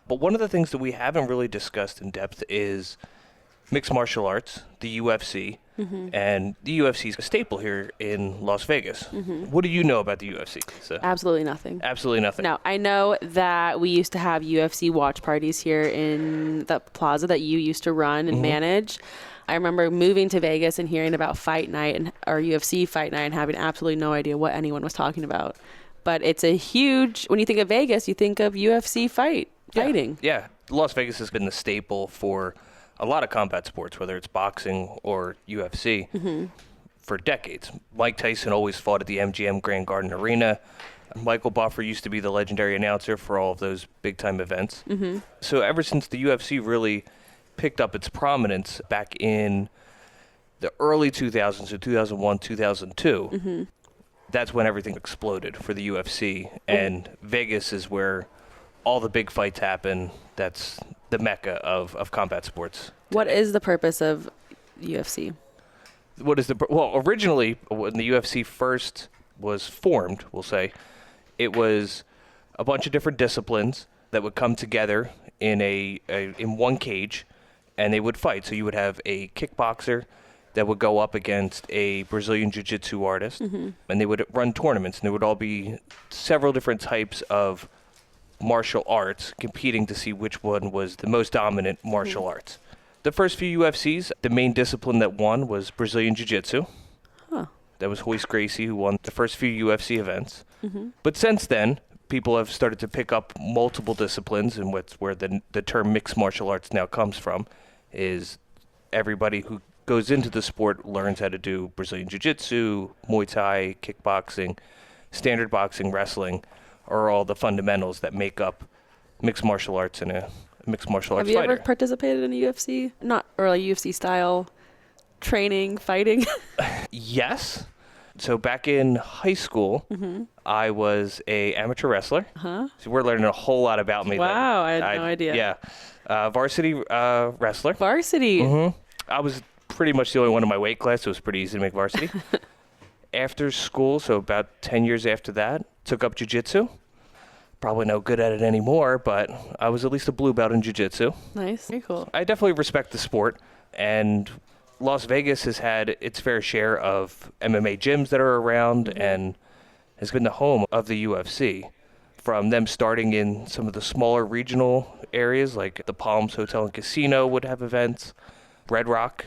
But one of the things that we haven't really discussed in depth is mixed martial arts, the UFC, and the UFC is a staple here in Las Vegas. What do you know about the UFC? So, Absolutely nothing. absolutely nothing. No, I know that we used to have UFC watch parties here in the plaza that you used to run and manage. I remember moving to Vegas and hearing about fight night or UFC fight night and having absolutely no idea what anyone was talking about. But it's a huge, when you think of Vegas, you think of UFC fighting. Yeah. Las Vegas has been the staple for a lot of combat sports, whether it's boxing or UFC, for decades. Mike Tyson always fought at the MGM Grand Garden Arena. Michael Buffer used to be the legendary announcer for all of those big-time events. So ever since the UFC really picked up its prominence back in the early 2000s, so 2001, 2002, that's when everything exploded for the UFC. And Vegas is where all the big fights happen. That's the mecca of combat sports. What is the purpose of UFC? Well, originally, when the UFC first was formed, we'll say, it was a bunch of different disciplines that would come together in in one cage, and they would fight. So you would have a kickboxer that would go up against a Brazilian jiu-jitsu artist, and they would run tournaments, and there would all be several different types of martial arts competing to see which one was the most dominant martial arts. The first few UFCs, the main discipline that won was Brazilian Jiu-Jitsu. That was Royce Gracie who won the first few UFC events. But since then, people have started to pick up multiple disciplines, and where the term mixed martial arts now comes from is everybody who goes into the sport learns how to do Brazilian Jiu-Jitsu, Muay Thai, kickboxing, standard boxing, wrestling, are all the fundamentals that make up mixed martial arts and a mixed martial arts fighter. Have you ever participated in a UFC? Or like UFC style training, fighting? Yes. So back in high school, I was a amateur wrestler. So we're learning a whole lot about me. Wow, I had no idea. Yeah. Varsity wrestler. Varsity? I was pretty much the only one in my weight class, so it was pretty easy to make varsity. After school, so about 10 years after that, took up jiu-jitsu. Probably no good at it anymore, but I was at least a blue belt in jiu-jitsu. Nice. Very cool. I definitely respect the sport, and Las Vegas has had its fair share of MMA gyms that are around and has been the home of the UFC. From them starting in some of the smaller regional areas, like the Palms Hotel and Casino would have events. Red Rock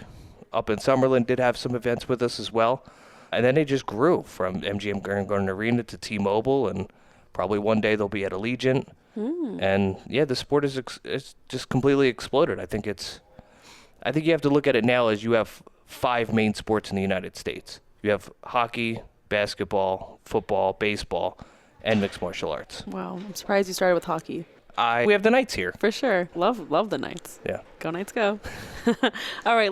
up in Summerlin did have some events with us as well. And then they just grew from MGM Grand Garden Arena to T-Mobile, and probably one day they'll be at Allegiant. And yeah, the sport it's just completely exploded. I think you have to look at it now as you have 5 main sports in the United States. You have hockey, basketball, football, baseball, and mixed martial arts. Wow, I'm surprised you started with hockey. We have the Knights here. For sure. Love the Knights. Yeah. Go Knights, go. All right.